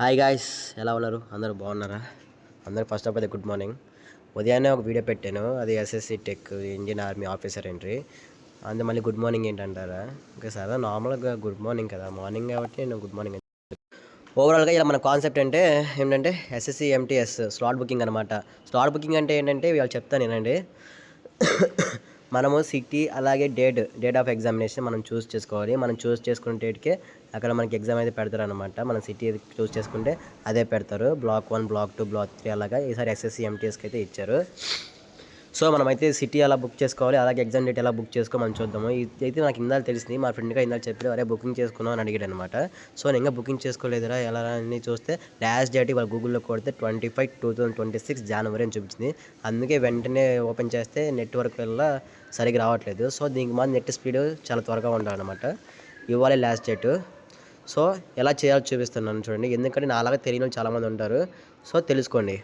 Hi guys, ఎలా ఉన్నారు? అందరూ బాగున్నారా? అందరూ first of all good morning. ఉదయాన్నే ఒక వీడియో పెట్టాను, అది SSC tech Indian army officer entry. అందులో మళ్ళీ గుడ్ మార్నింగ్ ఏంటంటారా? ఇంకా సరే, నార్మల్గా గుడ్ మార్నింగ్ కదా, మార్నింగ్ కాబట్టి నేను గుడ్ మార్నింగ్. ఓవరాల్గా ఇలా మన కాన్సెప్ట్ ఏంటంటే ఎస్ఎస్సి ఎంటీఎస్ స్లాట్ బుకింగ్ అనమాట. స్లాట్ బుకింగ్ అంటే ఏంటంటే వాళ్ళు చెప్తాను ఏంటంటే మనము సిటీ అలాగే డేట్ ఆఫ్ ఎగ్జామినేషన్ మనం చూస్ చేసుకోవాలి. మనం చూస్ చేసుకున్న డేట్కే అక్కడ మనకి ఎగ్జామ్ అయితే పెడతారు అనమాట. మనం సిటీ చూస్ చేసుకుంటే అదే పెడతారు. బ్లాక్ 1, బ్లాక్ 2, బ్లాక్ 3 అలాగా ఈసారి ఎస్ఎస్సి ఎంటీఎస్కి అయితే ఇచ్చారు. సో మనమైతే సిటీ ఎలా బుక్ చేసుకోవాలి, అలాగే ఎగ్జామ్ డేట్ ఎలా బుక్ చేసుకోమని చూద్దాము. ఇది అయితే నాకు ఇందాక తెలిసింది, మా ఫ్రెండ్గా ఇందాక చెప్పి అరే బుకింగ్ చేసుకున్నాం అని అడిగాడు అనమాట. సో నేను ఇంకా బుకింగ్ చేసుకోలేదురా ఎలా అని చూస్తే లాస్ట్ డేట్ ఇవాళ గూగుల్లో కొడితే 25/2026 జనవరి అని చూపించింది. అందుకే వెంటనే ఓపెన్ చేస్తే నెట్వర్క్ వల్ల సరిగ్గా రావట్లేదు. సో దీనికి మాత్రం నెట్ స్పీడ్ చాలా త్వరగా ఉండాలన్నమాట. ఇవ్వాలి లాస్ట్ డేట్. సో ఎలా చేయాలో చూపిస్తున్నాను చూడండి, ఎందుకంటే నా అలాగే తెలియని వాళ్ళు చాలామంది ఉంటారు. సో తెలుసుకోండి.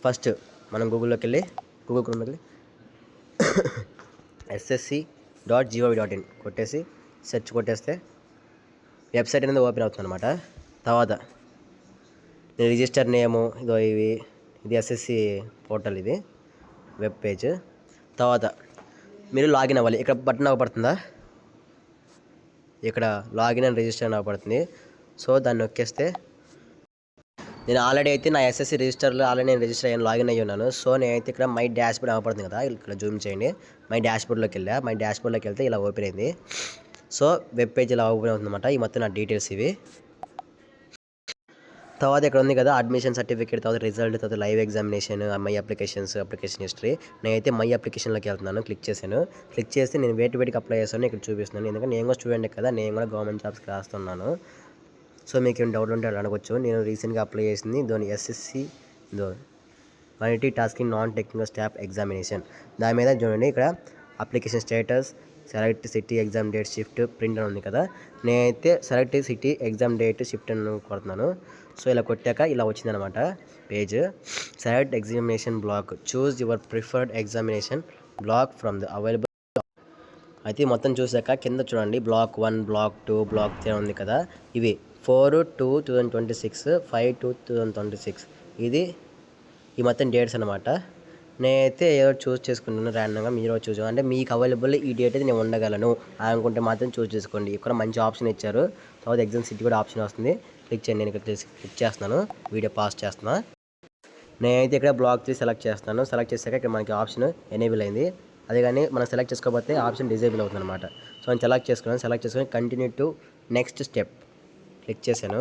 ఫస్ట్ మనం గూగుల్లోకి వెళ్ళి గూగుల్ క్రోమ్లోకి వెళ్ళి ssc.gov.in కొట్టేసి సెర్చ్ కొట్టేస్తే వెబ్సైట్ అనేది ఓపెన్ అవుతుంది అనమాట. తర్వాత రిజిస్టర్ నేము ఇది ఎస్ఎస్సి పోర్టల్, ఇది వెబ్ పేజ్. తర్వాత మీరు లాగిన్ అవ్వాలి. ఇక్కడ బటన్ అవ్వబడుతుందా, ఇక్కడ లాగిన్ అండ్ రిజిస్టర్ అని అవ్వబడుతుంది. సో దాన్ని నొక్కేస్తే నేను ఆల్రెడీ అయితే నా ఎస్ఎస్సి రిజిస్టర్లో ఆల్రెడీ నేను రిజిస్టర్ అయ్యాను, లాగిన్ అయ్యి ఉన్నాను. సో నేనైతే ఇక్కడ మై డాష్ బోర్డ్ అవ్వబడుతుంది కదా, ఇక్కడ జూమ్ చేయండి. మై డాష్ బోర్డ్లోకి వెళ్ళా. మై డాష్ బోర్డ్లోకి వెళ్తే ఇలా ఓపెన్ అయింది. సో వెబ్ పేజ్ ఇలా ఓపెన్ అవుతుందన్నమాట. ఈ మొత్తం నా డీటెయిల్స్ ఇవి. తర్వాత ఇక్కడ ఉంది కదా అడ్మిషన్ సర్టిఫికేట్, తర్వాత రిజల్ట్, తర్వాత live examination, my application history. నేనైతే మై అప్లికేషన్లోకి వెళ్తున్నాను. క్లిక్ చేశాను. క్లిక్ చేస్తే నేను వేటికి అప్లై చేస్తాను ఇక్కడ చూపిస్తున్నాను. ఎందుకంటే నేను కూడా స్టూడెంట్ కదా, నేను కూడా గవర్నమెంట్ జాబ్స్కి రాస్తున్నాను. సో మీకు ఏం డౌట్ ఉంటే అడగొచ్చు. నేను రీసెంట్గా అప్లై చేసింది SSC multi tasking non technical staff examination. దాని మీద చూడండి, ఇక్కడ application status, select city exam date shift print అని ఉంది కదా. నేనైతే select city exam date shift అని కొడుతున్నాను. సో ఇలా కొట్టాక ఇలా వచ్చిందనమాట page. Select examination block, choose your preferred examination block from the available. అయితే మొత్తం చూసాక కింద చూడండి, బ్లాక్ 1, బ్లాక్ 2, బ్లాక్ 3 ఉంది కదా. ఇవి 4/2/2026, 5/2/2026 ఇది ఈ మొత్తం డేట్స్ అనమాట. నేనైతే ఏదో చూస్ చేసుకుంటున్నాను ర్యాండమ్గా. మీరు చూస్ అంటే మీకు అవైలబుల్ ఈ డేట్ అయితే నేను ఉండగలను అనుకుంటే మాత్రం చూస్ చేసుకోండి. ఇక్కడ మంచి ఆప్షన్ ఇచ్చారు. తర్వాత ఎగ్జామ్ సిటీ కూడా ఆప్షన్ వస్తుంది. క్లిక్ చేయండి. నేను ఇక్కడ క్లిక్ చేస్తున్నాను, వీడియో పాస్ చేస్తున్నా. నేనైతే ఇక్కడ బ్లాక్ 3 సెలెక్ట్ చేస్తాను. సెలెక్ట్ చేశాక ఇక్కడ మనకి ఆప్షన్ ఎనేబుల్ అయింది. అదే కానీ మనం సెలెక్ట్ చేసుకోకపోతే ఆప్షన్ డిజేబుల్ అవుతుంది అనమాట. సో నేను సెలెక్ట్ చేసుకొని continue to next step click చేశాను.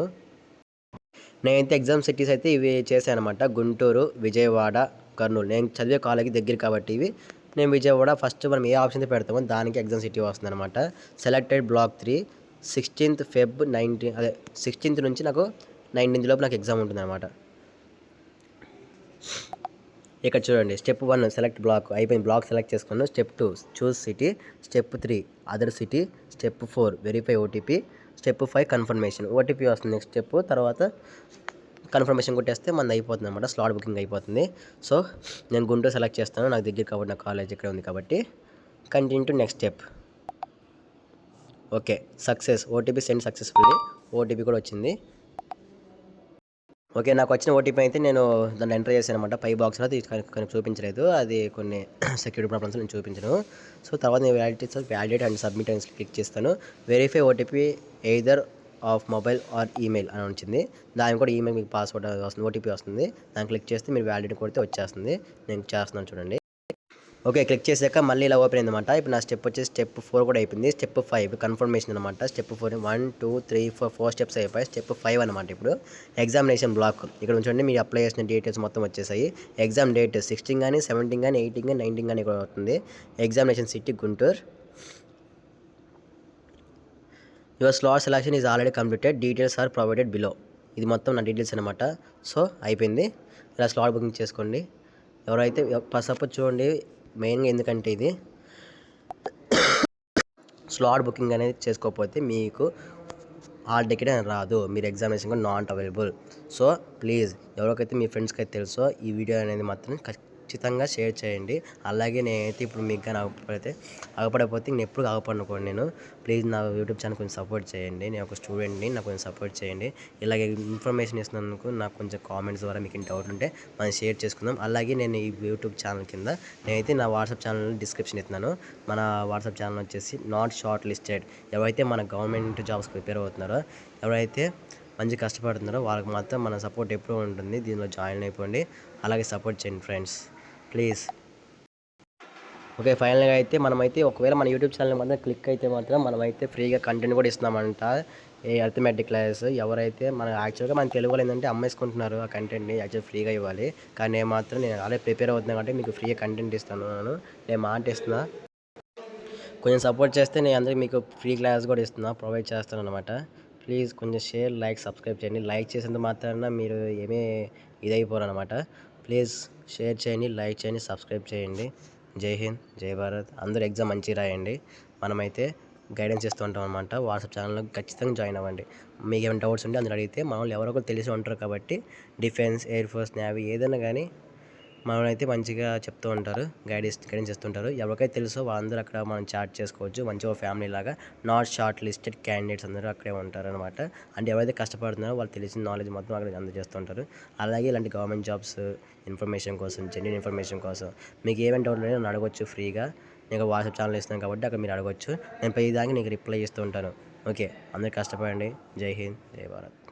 నేనైతే ఎగ్జామ్ సిటీస్ అయితే ఇవి చేశాను అనమాట. గుంటూరు, విజయవాడ, కర్నూలు. నేను చదివే కాలేజీకి దగ్గర కాబట్టి ఇవి నేను విజయవాడ. ఫస్ట్ మనం ఏ ఆప్షన్ అయితే పెడతామో దానికి ఎగ్జామ్ సిటీ వస్తుంది అనమాట. సెలెక్టెడ్ బ్లాక్ 3, 16th Feb 19 అదే 16th నుంచి నాకు 19th లోపు నాకు ఎగ్జామ్ ఉంటుంది అనమాట. ఇక్కడ చూడండి, స్టెప్ 1 సెలెక్ట్ బ్లాక్ అయిపోయింది. బ్లాక్ సెలెక్ట్ చేసుకున్నాను. Step 2 choose city, step 3 other city, step 4 verify OTP, step 5 confirmation. OTP వస్తుంది నెక్స్ట్ స్టెప్. తర్వాత కన్ఫర్మేషన్ కొట్టేస్తే మనది అయిపోతుంది అనమాట, స్లాట్ బుకింగ్ అయిపోతుంది. సో నేను గుంటూరు సెలెక్ట్ చేస్తాను, నాకు దగ్గర కాబట్టి నా కాలేజ్ ఇక్కడ ఉంది కాబట్టి. Continue to next step. Okay, success. OTP send successfully. OTP కూడా వచ్చింది. ఓకే, నాకు వచ్చిన ఓటీపీ అయితే నేను దాన్ని ఎంటర్ చేశాను అనమాట. పై బాక్స్లో అది చూపించలేదు, అది కొన్ని సెక్యూరిటీ ప్రాబ్లమ్స్ నేను చూపించను. సో తర్వాత నేను వ్యాలిడేట్ అండ్ సబ్మిట్ అని క్లిక్ చేస్తాను. Verify OTP either of mobile are email అని వచ్చింది. దానికి కూడా ఈమెయిల్ మీకు పాస్వర్డ్ వస్తుంది, ఓటీపీ వస్తుంది. దాన్ని క్లిక్ చేస్తే మీరు వ్యాలిడేట్ కొడితే వచ్చేస్తుంది. నేను చేస్తున్నాను చూడండి. ఓకే, క్లిక్ చేశాక మళ్ళీ ఇలా ఓపెన్ అయింది అనమాట. ఇప్పుడు నా స్టెప్ వచ్చేసి స్టెప్ 4 కూడా అయిపోయింది. స్టెప్ 5 కన్ఫర్మేషన్ అనమాట. స్టెప్ 4 1 2 3 4 స్టెప్స్ అయిపోయి స్టెప్ 5 అనమాట. ఇప్పుడు ఎగ్జామినేషన్ బ్లాక్ ఇక్కడ ఉంచండి. మీరు అప్లై చేసిన డీటెయిల్స్ మొత్తం వచ్చేసాయి. ఎగ్జామ్ డేట్ 16 కానీ 17 కానీ 18 కానీ 19 కానీ కూడా అవుతుంది. Examination city Guntur. Your slot selection is already completed, details are provided below. ఇది మొత్తం నా డీటెయిల్స్ అనమాట. సో అయిపోయింది. ఇలా స్లాట్ బుకింగ్ చేసుకోండి. ఎవరైతే సపోజ్ చూడండి, మెయిన్గా ఎందుకంటే ఇది స్లాట్ బుకింగ్ అనేది చేసుకోకపోతే మీకు హాల్ టికెట్ అని రాదు, మీరు ఎగ్జామినేషన్ కూడా నాట్ అవైలబుల్. సో ప్లీజ్ ఎవరికైతే మీ ఫ్రెండ్స్కి అయితే తెలుసో ఈ వీడియో అనేది మాత్రం ఖచ్చితంగా షేర్ చేయండి. అలాగే నేనైతే ఇప్పుడు మీకు గాని ఆగపడకపోతే ఇంకెప్పుడు ఆగపడను నేను. ప్లీజ్ నా యూట్యూబ్ ఛానల్ కొంచెం సపోర్ట్ చేయండి. నేను ఒక స్టూడెంట్‌ని. నాకు కొంచెం సపోర్ట్ చేయండి. ఇలాగే ఇన్ఫర్మేషన్ ఇస్తున్నందుకు నాకు కొంచెం కామెంట్స్ ద్వారా మీకు డౌట్ ఉంటే మనం షేర్ చేసుకుందాం. అలాగే నేను ఈ యూట్యూబ్ ఛానల్ కింద నేనైతే నా వాట్సాప్ ఛానల్ డిస్క్రిప్షన్ ఇస్తున్నాను. మన వాట్సాప్ ఛానల్ వచ్చేసి నాట్ షార్ట్ లిస్టెడ్. ఎవరైతే మన గవర్నమెంట్ జాబ్స్‌కి ప్రిపేర్ అవుతున్నారో, ఎవరైతే మంచిగా కష్టపడుతున్నారో వాళ్ళకి మాత్రం మన సపోర్ట్ ఎప్పుడూ ఉంటుంది. దీనిలో జాయిన్ అయిపోండి. అలాగే సపోర్ట్ చేయండి ఫ్రెండ్స్. ప్లీజ్. ఓకే. ఫైనల్‌గా అయితే మనమైతే ఒకవేళ మన యూట్యూబ్ ఛానల్ మాత్రం క్లిక్ అయితే మాత్రం మనమైతే ఫ్రీగా కంటెంట్ కూడా ఇస్తున్నామంట. ఈ అర్థమెటిక్ క్లాసెస్ ఎవరైతే మన యాక్చువల్‌గా మన తెలుగు వాళ్ళు ఏంటంటే అమ్మేసుకుంటున్నారు ఆ కంటెంట్‌ని. యాక్చువల్ ఫ్రీగా ఇవ్వాలి. కానీ నేను ఆల్రెడీ ప్రిపేర్ అవుతున్నా కాబట్టి మీకు ఫ్రీగా కంటెంట్ ఇస్తున్నాను. నేను మాట ఇస్తున్నా. కొంచెం సపోర్ట్ చేస్తే నేను అందరికి మీకు ఫ్రీ క్లాస్ కూడా ప్రొవైడ్ చేస్తానన్నమాట. ప్లీజ్ కొంచెం షేర్, లైక్, సబ్స్క్రైబ్ చేయండి. లైక్ చేసినంత మాత్రాన మీరు ఏమీ ఇదైపోరనమాట. ప్లీజ్ షేర్ చేయండి, లైక్ చేయండి, సబ్స్క్రైబ్ చేయండి. జై హింద్, జై భారత్. అందరూ ఎగ్జామ్ మంచిగా రాయండి. మనమైతే గైడెన్స్ ఇస్తూ ఉంటాం అనమాట. వాట్సాప్ ఛానల్లో ఖచ్చితంగా జాయిన్ అవ్వండి. మీకు ఏమైనా డౌట్స్ ఉంటే అందులో అడిగితే మన వాళ్ళు ఎవరో ఒకరు తెలిసి ఉంటారు కాబట్టి డిఫెన్స్, ఎయిర్ ఫోర్స్, నేవీ ఏదైనా కానీ మనమైతే మంచిగా చెప్తూ ఉంటారు. గైడెన్స్ ఇస్తుంటారు. ఎవరికైతే తెలుసో వాళ్ళందరూ అక్కడ మనం చాట్ చేసుకోవచ్చు. మంచిగా ఫ్యామిలీ లాగా. నాట్ షార్ట్ లిస్టెడ్ క్యాండిడేట్స్ అందరూ అక్కడే ఉంటారనమాట. అంటే ఎవరైతే కష్టపడుతున్నారో వాళ్ళు తెలిసిన నాలెడ్జ్ మొత్తం అక్కడ అందజేస్తుంటారు. అలాగే ఇలాంటి గవర్నమెంట్ జాబ్స్ ఇన్ఫర్మేషన్ కోసం, జెన్యూన్ ఇన్ఫర్మేషన్ కోసం మీకు ఏమైనా డౌట్లు ఉన్నాయో నన్ను అడగొచ్చు ఫ్రీగా. నేను వాట్సాప్ ఛానల్ ఇస్తున్నాను కాబట్టి అక్కడ మీరు అడగొచ్చు. నేను ప్రతిదానికి నీకు రిప్లై ఇస్తూ ఉంటాను. ఓకే. అందరూ కష్టపడండి. జై హింద్, జై భారత్.